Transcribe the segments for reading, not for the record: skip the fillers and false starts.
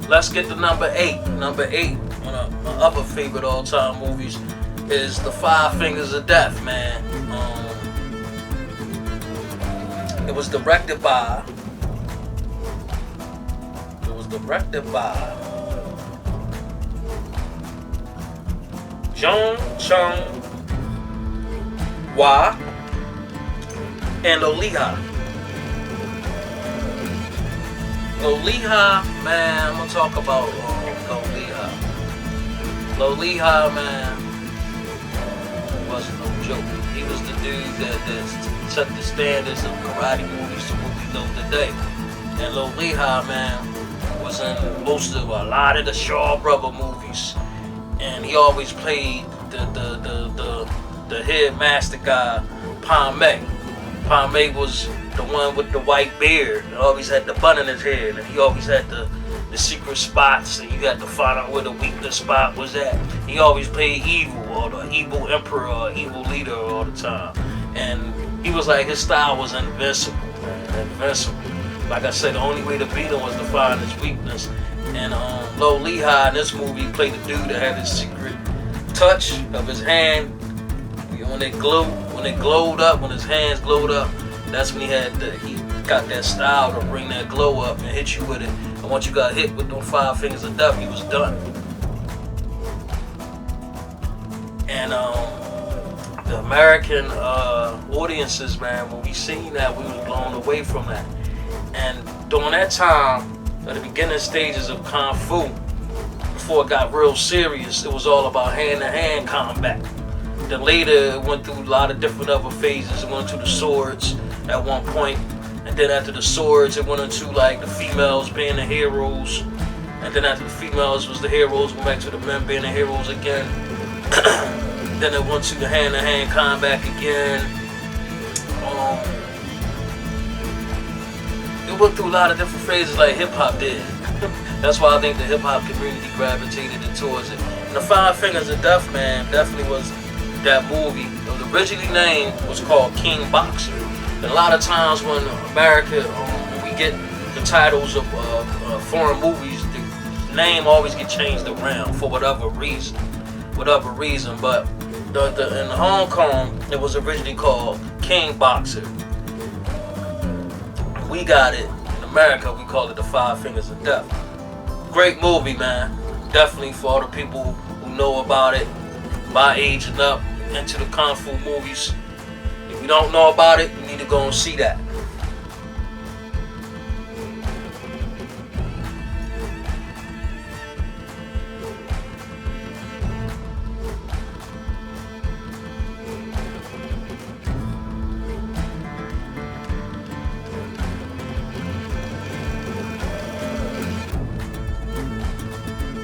let's get to number 8. Number 8, one of my other favorite all-time movies, is The Five Fingers of Death, man. It was directed by Jung Chung Hwa and Loliha. Loliha, man, I'm gonna talk about Loliha. Loliha, man, wasn't no joke. He was the dude that set the standards of karate movies to what we know today. And Loliha, man, was in a lot of the Shaw Brother movies, and he always played the head master guy, Palme. Palme was the one with the white beard, and always had the bun in his head, and he always had the secret spots, and you had to find out where the weakness spot was at. He always played evil, or the evil emperor, or evil leader all the time. And he was like, his style was invincible, man, invincible. Like I said, the only way to beat him was to find his weakness. And Loliha in this movie played the dude that had his secret touch of his hand. When it glowed up, when his hands glowed up, that's when he got that style to bring that glow up and hit you with it. And once you got hit with those 5 fingers of death, he was done. And the American audiences, man, when we seen that, we was blown away from that. And during that time, at the beginning stages of Kung Fu, before it got real serious, it was all about hand-to-hand combat. Then later, it went through a lot of different other phases. It went into the swords at one point, and then after the swords, it went into like the females being the heroes, and then after the females was the heroes, went back to the men being the heroes again. Then it went to the hand-to-hand combat again. It went through a lot of different phases like hip-hop did. That's why I think the hip-hop community gravitated towards it. And The Five Fingers of Death, man, definitely was that movie. It was originally named, was called King Boxer. And a lot of times when America, when we get the titles of foreign movies, the name always get changed around for whatever reason. But in Hong Kong, it was originally called King Boxer. We got it in America, we call it The Five Fingers of Death. Great movie, man. Definitely for all the people who know about it, my age and up, into the Kung Fu movies. If you don't know about it, you need to go and see that.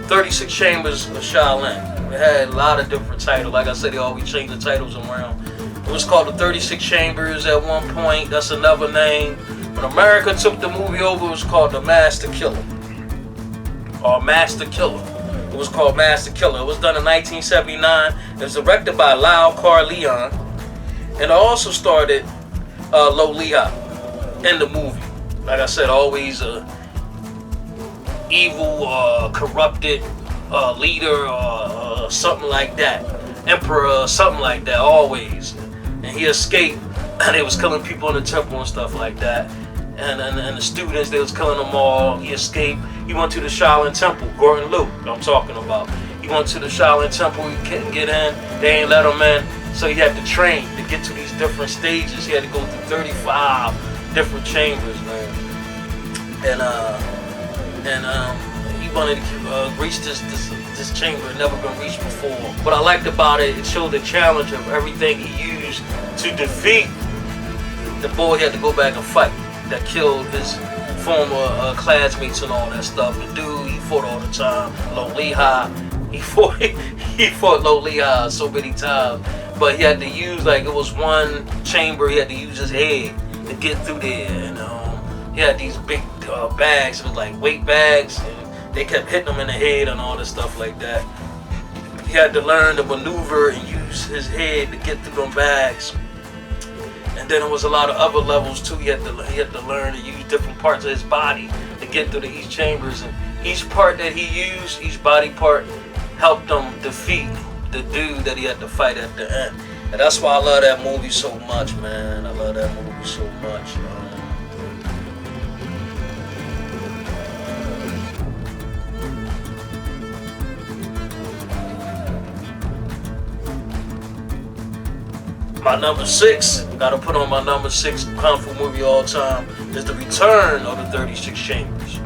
"36 Chambers of Shaolin." It had a lot of different titles. Like I said, they always change the titles around. It was called the 36 Chambers at one point. That's another name. When America took the movie over, it was called The Master Killer. Or Master Killer. It was called Master Killer. It was done in 1979. It was directed by Lau Kar Leon. And it also started Loliha in the movie. Like I said, always evil, corrupted leader or something like that, emperor, something like that, always. And he escaped, and they was killing people in the temple and stuff like that. And the students, they was killing them all. He escaped. He went to the Shaolin Temple, Gordon Liu, I'm talking about. He went to the Shaolin Temple. He couldn't get in. They ain't let him in. So he had to train to get to these different stages. He had to go through 35 different chambers, man. And he wanted to reach this chamber had never been reached before. What I liked about it, it showed the challenge of everything he used to defeat the boy. He had to go back and fight that killed his former classmates and all that stuff. The dude, he fought all the time. Loliha, he fought Loliha so many times. But he had to use, like, it was one chamber, he had to use his head to get through there. And he had these big bags, it was like weight bags, and they kept hitting him in the head and all this stuff like that. He had to learn to maneuver and use his head to get through them bags. And then there was a lot of other levels too. He had to learn to use different parts of his body to get through these chambers. And each part that he used, each body part, helped him defeat the dude that he had to fight at the end. And that's why I love that movie so much, man. I love that movie so much. My number 6, gotta put on my number 6 Kung Fu movie all time, is The Return of the 36 Chambers.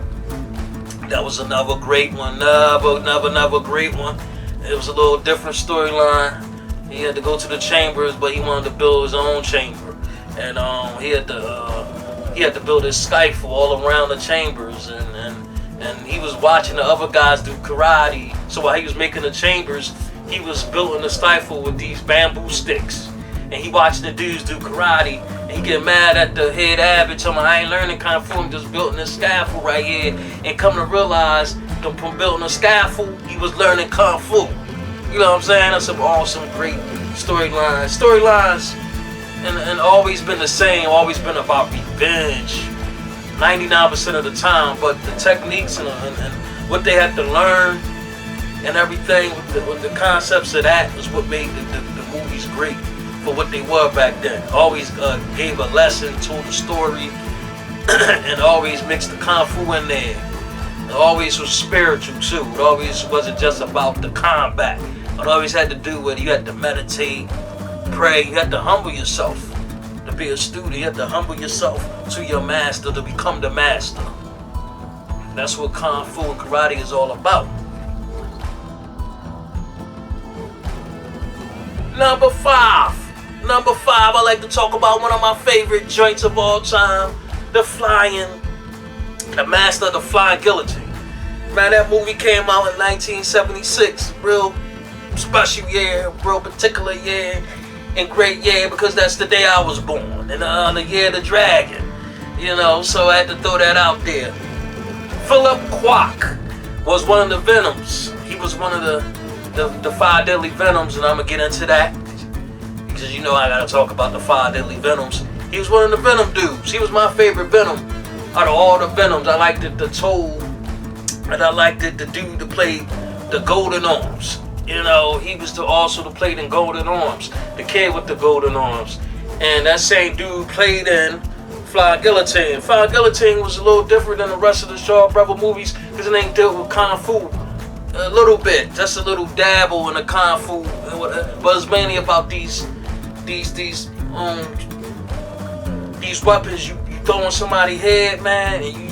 That was another great one, another great one. It was a little different storyline. He had to go to the chambers, but he wanted to build his own chamber, and he had to build his scaffold all around the chambers, and he was watching the other guys do karate. So while he was making the chambers, he was building the scaffold with these bamboo sticks, and he watching the dudes do karate. And he get mad at the head abbot, telling him, I ain't learning Kung Fu, I'm just building this scaffold right here. And come to realize, from building a scaffold, he was learning Kung Fu. You know what I'm saying? That's some awesome, great storylines. Storylines, and always been the same, always been about revenge, 99% of the time. But the techniques and what they had to learn and everything, with the concepts of that, was what made the movies great for what they were back then. Always gave a lesson, told a story, and always mixed the Kung Fu in there. It always was spiritual too. It always wasn't just about the combat. It always had to do with, you had to meditate, pray, you had to humble yourself. To be a student, you had to humble yourself to your master, to become the master. That's what Kung Fu and karate is all about. Number 5, I like to talk about one of my favorite joints of all time, the Master of the Flying Guillotine. Man, that movie came out in 1976. Real special year, real particular year, and great year, because that's the day I was born, and the year of the dragon. You know, so I had to throw that out there. Philip Kwok was one of the Venoms. He was one of the 5 deadly Venoms, and I'm gonna get into that, because you know I gotta talk about the 5 deadly Venoms. He was one of the Venom dudes. He was my favorite Venom out of all the Venoms. I liked the Toad, and I liked the dude that played the Golden Arms. You know, he was also the played in Golden Arms, the kid with the Golden Arms. And that same dude played in Flying Guillotine. Flying Guillotine was a little different than the rest of the Shaw Brother movies, because it ain't dealt with Kung Fu a little bit, just a little dabble in the Kung Fu, but it's mainly about these weapons. You throw on somebody's head, man, and you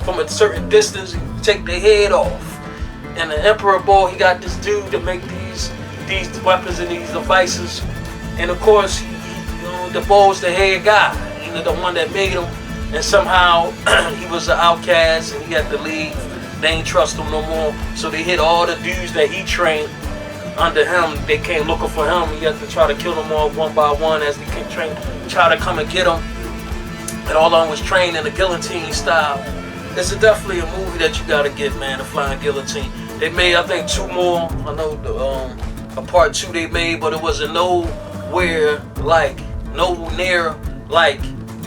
from a certain distance, you take their head off. And the Emperor Boy, he got this dude to make these weapons and these devices. And of course, the Boy's the head guy, the one that made him. And somehow he was an outcast and he had to leave. They ain't trust him no more. So they hit all the dudes that he trained under him. They came looking for him. He had to try to kill them all one by one as they came try to come and get him. And all of them was trained in the guillotine style. It's definitely a movie that you gotta get, man, The Flying Guillotine. They made, I think, 2 more. I know a part 2 they made, but it wasn't nowhere near like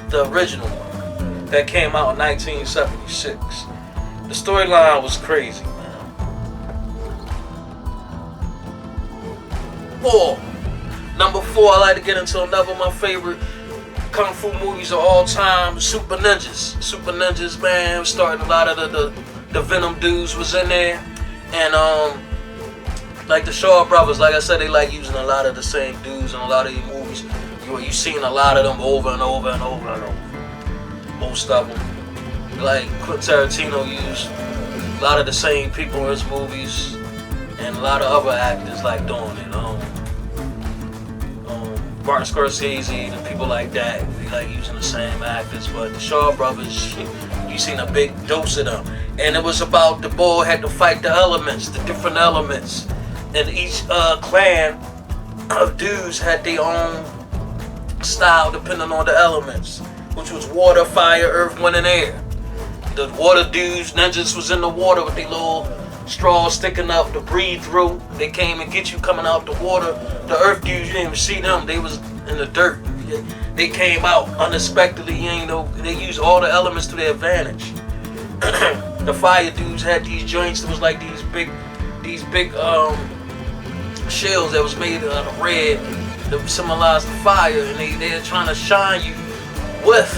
the original one that came out in 1976. The storyline was crazy, man. 4. Number 4, I like to get into another of my favorite Kung Fu movies of all time, Super Ninjas. Super Ninjas, man, starting a lot of the Venom dudes was in there. And like the Shaw Brothers, like I said, they like using a lot of the same dudes in a lot of these movies. You seen a lot of them over and over and over and over. Most of them. Like Quentin Tarantino used a lot of the same people in his movies, and a lot of other actors like doing it. Martin Scorsese and people like that, they like using the same actors. But the Shaw Brothers, you seen a big dose of them. And it was about the boy had to fight the elements, the different elements. And each clan of dudes had their own style depending on the elements, which was water, fire, earth, wind, and air. The water dudes, ninjas, was in the water with their little straws sticking up to breathe through. They came and get you coming out the water. The earth dudes, you didn't even see them. They was in the dirt. They came out unexpectedly. They used all the elements to their advantage. The fire dudes had these joints that was like these big shells that was made out of red that symbolized the fire, and they're trying to shine you with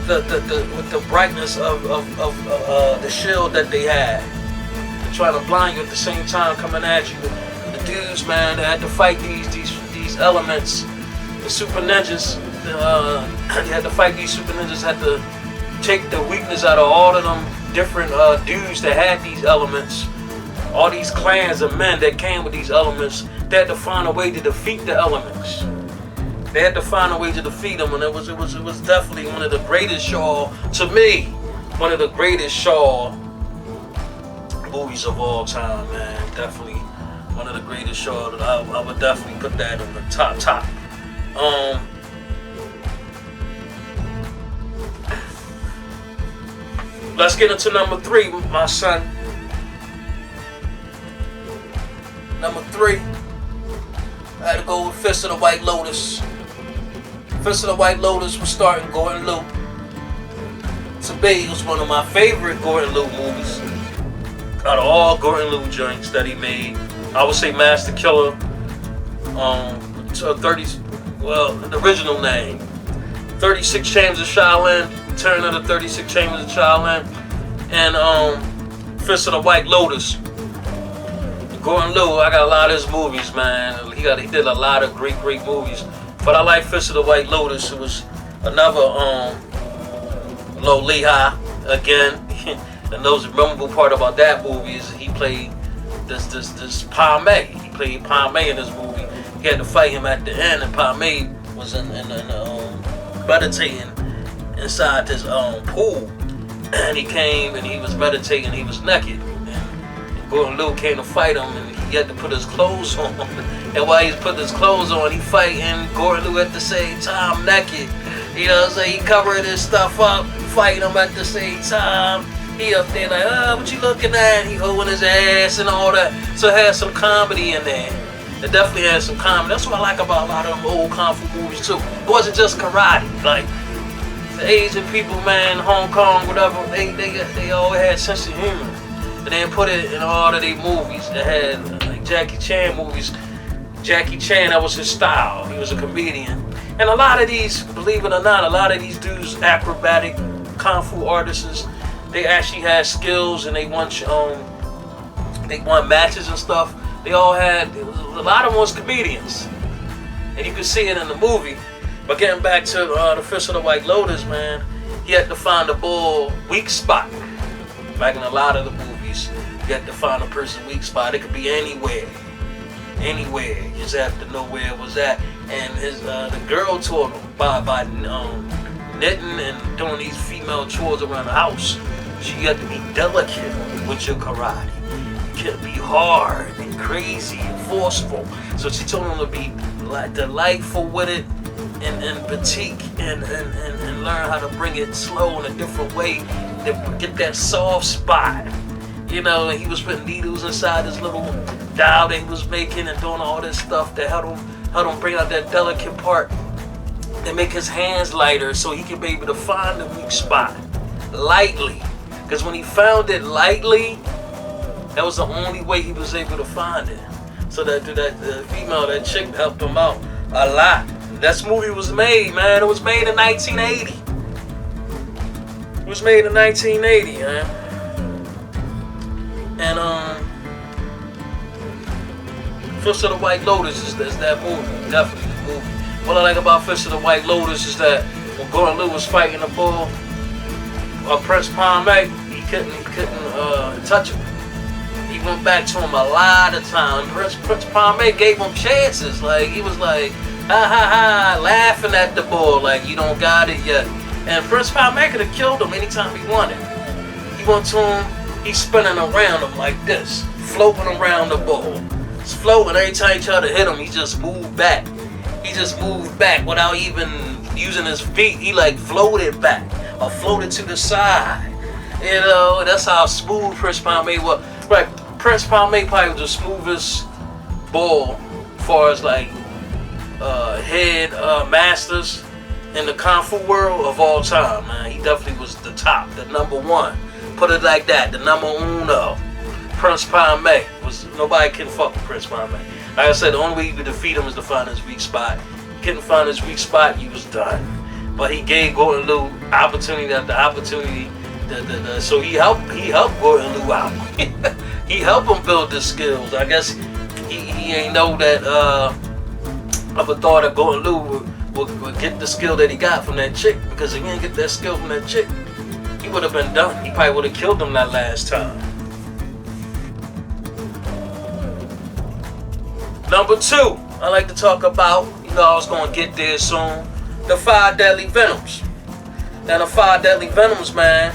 the brightness of the shield that they had. They're trying to blind you at the same time, coming at you. The dudes, man, they had to fight these elements. The super ninjas, they had to fight these super ninjas. Had to take the weakness out of all of them different dudes that had these elements. All these clans of men that came with these elements, they had to find a way to defeat the elements. They had to find a way to defeat them, and it was definitely one of the greatest Shaw, to me, one of the greatest Shaw movies of all time, man. Definitely one of the greatest Shaw. That I would definitely put that on the top. Let's get into number 3, my son. Number 3, I had to go with Fist of the White Lotus. Fist of the White Lotus was starting Gordon Liu. To me, it was one of my favorite Gordon Liu movies. Out of all Gordon Liu joints that he made, I would say Master Killer. The original name, 36 Chambers of Shaolin, Return of the 36 Chambers of Shaolin, and Fist of the White Lotus. Gordon Liu, I got a lot of his movies, man. He did a lot of great movies. But I like Fist of the White Lotus. It was another Loliha again. And the most memorable part about that movie is he played this Palme. He played Palme in this movie. He had to fight him at the end, and Palme was in meditating inside this pool. And he came and he was meditating. He was naked. Gordon Liu came to fight him, and he had to put his clothes on. And while he's putting his clothes on, he fighting Gordon Liu at the same time, naked. You know what I'm saying? He covering his stuff up, fighting him at the same time. He up there like, what you looking at? He holding his ass and all that. So it had some comedy in there. It definitely had some comedy. That's what I like about a lot of them old kunfu movies too. It wasn't just karate. Like the Asian people, man, Hong Kong, whatever, they always had sense of humor. And then put it in all of their movies. They had like Jackie Chan movies. Jackie Chan, that was his style. He was a comedian. And a lot of these, believe it or not, a lot of these dudes, acrobatic kung fu artists, they actually had skills, and they won matches and stuff. They all had, a lot of them was comedians. And you can see it in the movie. But getting back to the Fist of the White Lotus, man, he had to find a bull weak spot. Like in a lot of the movies, you have to find a person's weak spot. It could be anywhere. You just have to know where it was at. And the girl taught him by knitting and doing these female chores around the house. So you have to be delicate with your karate. You can't be hard and crazy and forceful. So she told him to be like delightful with it and boutique and learn how to bring it slow in a different way to get that soft spot. You know, and he was putting needles inside this little doll that he was making and doing all this stuff that helped him bring out that delicate part and make his hands lighter so he could be able to find the weak spot lightly. Because when he found it lightly, that was the only way he was able to find it. So that female, that chick, helped him out a lot. That movie was made, man. It was made in 1980. It was made in 1980, man. And Fist of the White Lotus is that movie, definitely the movie. What I like about Fist of the White Lotus is that when Gordon Liu was fighting the bull, Prince Palme, he couldn't touch him. He went back to him a lot of times. Prince Palme gave him chances. Like he was like, ha ha ha, laughing at the bull, like you don't got it yet. And Prince Palme could have killed him anytime he wanted. He went to him, he's spinning around him like this, floating around the bull. He's floating. Every time he tried to hit him, he just moved back. He just moved back without even using his feet. He like floated back or floated to the side. You know, that's how smooth Prince Palme was. Right, Prince Palme probably was the smoothest bull as far as like head masters in the Kung Fu world of all time, man. He definitely was the top, the number one. put it like that. The number uno, Prince Pame, was nobody can fuck with Prince Pame. Like I said, the only way you could defeat him is to find his weak spot. He couldn't find his weak spot, he was done. But he gave Gordon Liu opportunity after opportunity. So he helped Gordon Liu out. He helped him build his skills. I guess he ain't know that ever thought that Gordon Liu would get the skill that he got from that chick, because if he didn't get that skill from that chick, he would have been done. He probably would have killed him that last time. Number 2, I like to talk about, I was going to get there soon, the 5 Deadly Venoms. Now the 5 Deadly Venoms, man,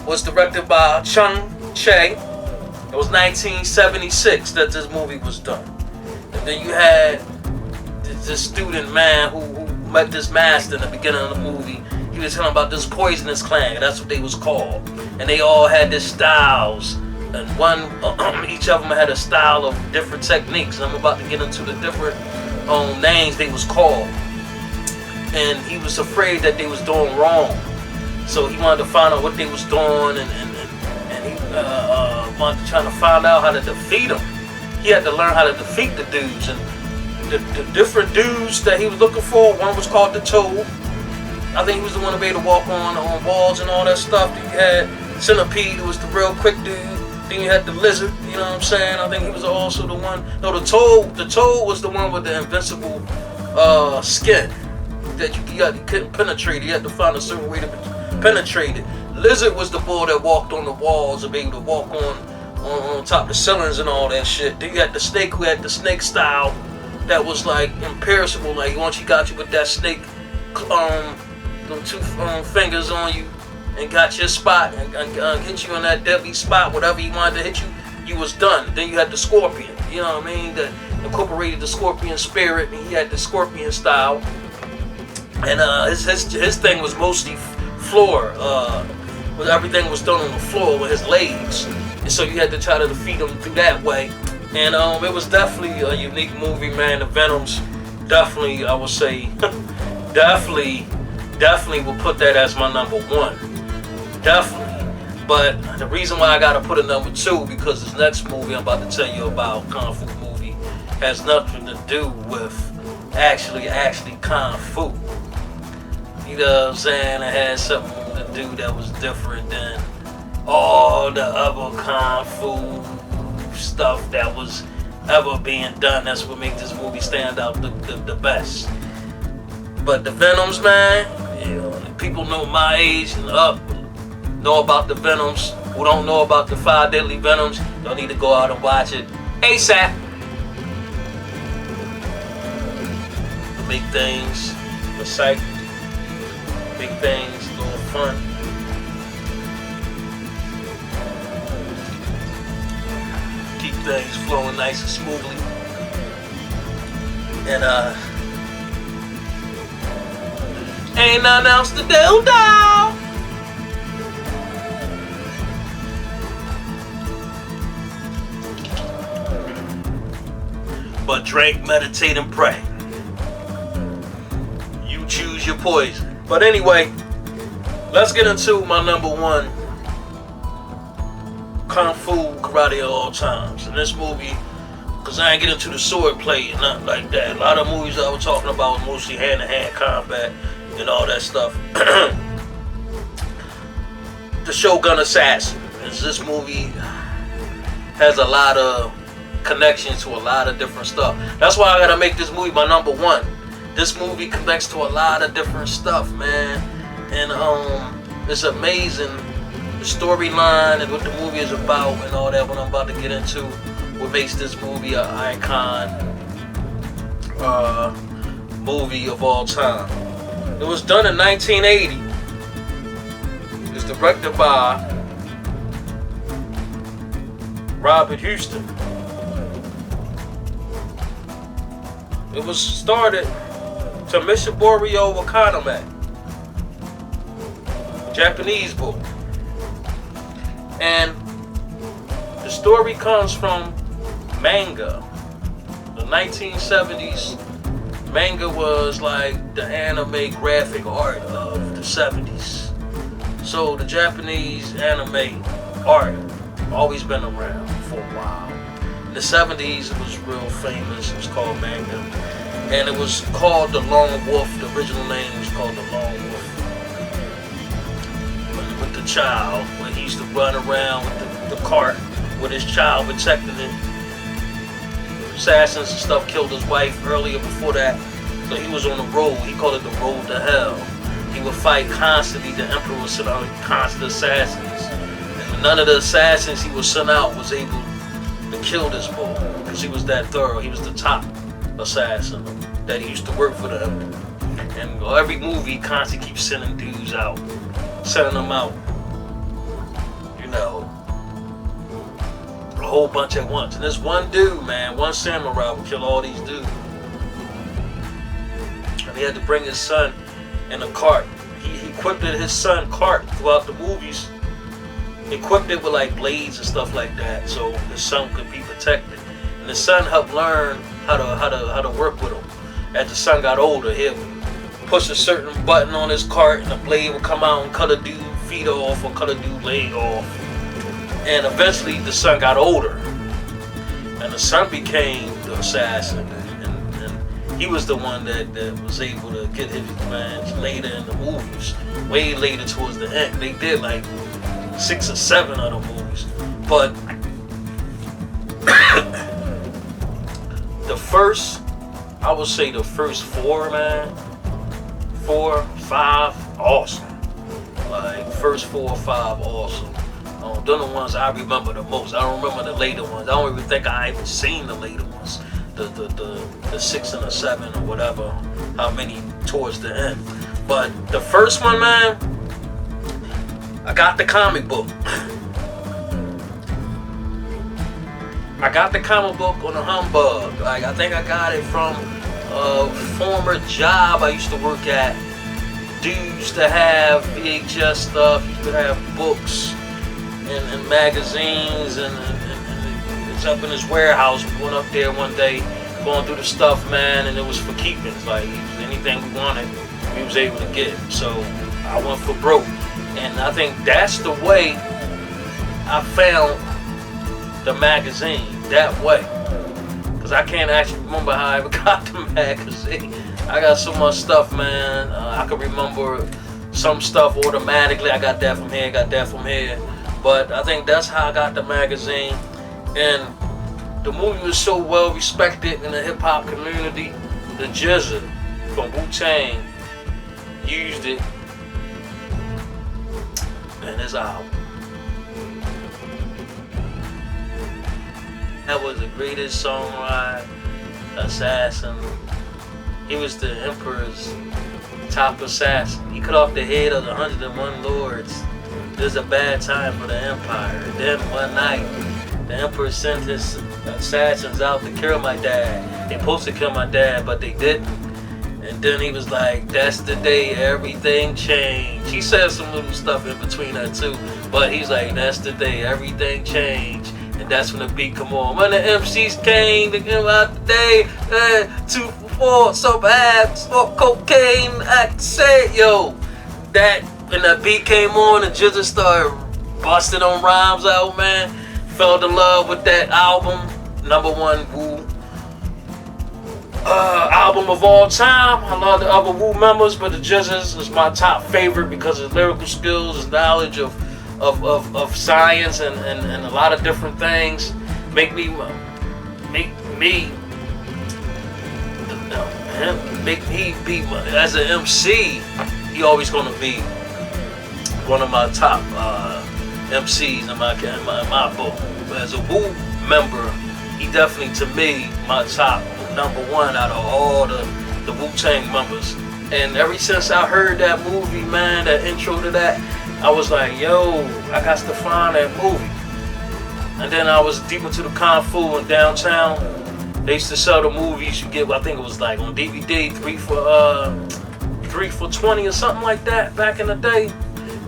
was directed by Chung Che. It was 1976 that this movie was done. And then you had this student, man, who met this master in the beginning of the movie. He was telling about this poisonous clan. That's what they was called. And they all had their styles. And each of them had a style of different techniques. And I'm about to get into the different names they was called. And he was afraid that they was doing wrong. So he wanted to find out what they was doing, and he wanted to try to find out how to defeat them. He had to learn how to defeat the dudes. And the different dudes that he was looking for, one was called the Toad. I think he was the one to be able to walk on walls and all that stuff. Then you had Centipede, who was the real quick dude. Then you had the Lizard, you know what I'm saying? I think he was also the one. No, the Toad was the one with the invincible skin that you couldn't penetrate. You had to find a certain way to penetrate it. Lizard was the boy that walked on the walls and be able to walk on top of the ceilings and all that shit. Then you had the Snake, who had the snake style that was like imperishable. Like once he got you with that snake, them 2 fingers on you, and got your spot and hit you in that deadly spot, whatever he wanted to hit you, you was done. Then you had the Scorpion, you know what I mean, that incorporated the Scorpion spirit, and he had the Scorpion style. And his thing was mostly floor, everything was done on the floor with his legs, and so you had to try to defeat him through that way. And it was definitely a unique movie, man. The Venoms, definitely, I would say, definitely will put that as my number 1. Definitely. But the reason why I gotta put it number 2, because this next movie I'm about to tell you about, Kung Fu movie, has nothing to do with actually Kung Fu. You know what I'm saying? It had something to do that was different than all the other Kung Fu stuff that was ever being done. That's what makes this movie stand out the best. But the Venoms, man, people know my age and up, know about the Venoms. Who don't know about the 5 Deadly Venoms, y'all need to go out and watch it ASAP. Make things exciting, make things a little fun. Keep things flowing nice and smoothly. And ain't nothing else to do, dawg. But drink, meditate, and pray. You choose your poison. But anyway, let's get into my number 1 Kung Fu karate of all times. In this movie, because I ain't get into the sword play and nothing like that. A lot of movies I was talking about was mostly hand-to-hand combat and all that stuff. The Shogun Assassin. This movie has a lot of connections to a lot of different stuff. That's why I gotta make this movie my number 1. This movie connects to a lot of different stuff, man. And it's amazing, the storyline and what the movie is about and all that, what I'm about to get into, what makes this movie an icon movie of all time. It was done in 1980. It was directed by Robert Houston. It was started to Mishiborio Wakanabe, Japanese book. And the story comes from manga. The 1970s, manga was like the anime graphic art of the 70s. So the Japanese anime art always been around for a while. In the 70s, it was real famous. It was called manga, and it was called The Lone Wolf. The original name was called The Lone Wolf. With the child, when he used to run around with the cart with his child protecting it. Assassins and stuff killed his wife earlier before that, so he was on the road. He called it the road to hell. He would fight constantly. The emperor would send out constant assassins, and none of the assassins he would send out was able to kill this boy because he was that thorough. He was the top assassin that he used to work for them. And every movie, he constantly keeps sending dudes out, sending them out. You know, a whole bunch at once. And this one dude, man, one samurai would kill all these dudes. And he had to bring his son in a cart. He equipped his son cart throughout the movies. Equipped it with like blades and stuff like that, so his son could be protected. And the son helped learn how to work with him. As the son got older, he would push a certain button on his cart, and the blade would come out and cut a dude's feet off or cut a dude's leg off. And eventually, the son got older, and the son became the assassin. And he was the one that was able to get his revenge later in the movies, way later towards the end. They did like 6 or 7 of the movies, but the first, I would say the first 4, man, 4, 5, awesome. Like first 4 or 5, awesome. They're the ones I remember the most. I don't remember the later ones. I don't even think I even seen the later ones. The 6 and the 7 or whatever. How many towards the end? But the first one, man, I got the comic book. I got the comic book on a humbug. Like, I think I got it from a former job I used to work at. Dude used to have VHS stuff, used to have books and magazines, and it's up in his warehouse. We went up there one day, going through the stuff, man, and it was for keeping. Like, anything we wanted, we was able to get. So I went for broke. And I think that's the way I found the magazine, that way. Because I can't actually remember how I ever got the magazine. I got so much stuff, man. I can remember some stuff automatically. I got that from here, got that from here. But I think that's how I got the magazine. And the movie was so well respected in the hip-hop community. The GZA from Wu-Tang used it in his album. That was the greatest songwriter, assassin. He was the emperor's top assassin. He cut off the head of the 101 lords. It was a bad time for the empire. Then one night, the emperor sent his assassins out to kill my dad. They supposed to kill my dad, but they didn't. And then he was like, that's the day everything changed. He said some little stuff in between that too. But he's like, that's the day everything changed. And that's when the beat come on. When the MCs came to give out the day, 2 for 4, so bad, smoke cocaine, I can say, yo. That, when that beat came on and GZA started busting on rhymes out, man. Fell in love with that album. #1 Wu album of all time. I love the other Wu members, but the GZA is my top favorite because of lyrical skills, his knowledge of science and a lot of different things. Make me be as an MC. He always gonna be one of my top MCs in my book. But as a Wu member, he definitely, to me, my top #1 out of all the Wu-Tang members. And ever since I heard that movie, man, that intro to that, I was like, yo, I got to find that movie. And then I was deep into the kunfu in downtown. They used to sell the movies. You get, I think it was like on DVD, 3 for $20 or something like that back in the day.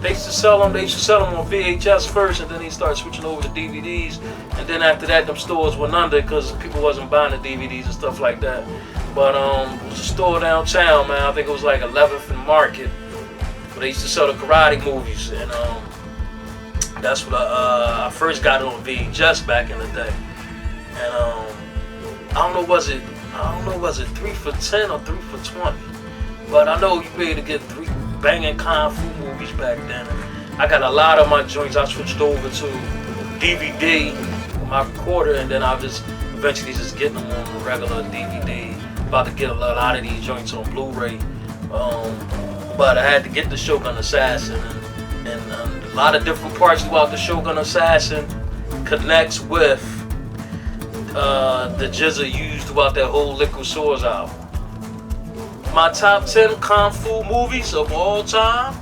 They used to sell them. They used to sell them on VHS first, and then they started switching over to DVDs. And then after that, them stores went under because people wasn't buying the DVDs and stuff like that. But it was a store downtown, man. I think it was like 11th and Market. But they used to sell the karate movies, and that's what I first got it on VHS back in the day. And I don't know was it 3 for $10 or 3 for $20, but I know you paid to get 3 banging kung fu movies back then. I got a lot of my joints. I switched over to DVD with my recorder, and then I just eventually just getting them on a regular DVD. About to get a lot of these joints on Blu-ray, but I had to get the Shogun Assassin, and a lot of different parts throughout the Shogun Assassin connects with the jizza used throughout that whole Liquid Swords album. My top 10 kung fu movies of all time,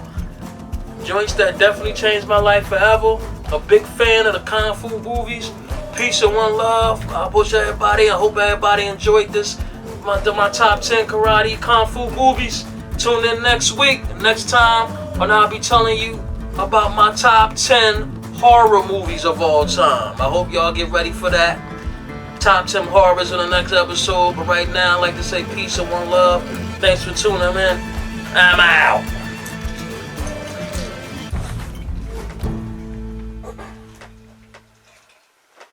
joints that definitely changed my life forever. A big fan of the kung fu movies. Peace and one love. I hope everybody enjoyed this. My top 10 karate kung fu movies. Tune in next week, next time, when I'll be telling you about my top 10 horror movies of all time. I hope y'all get ready for that. Top 10 horrors in the next episode. But right now, I'd like to say peace and one love. Thanks for tuning in. I'm out.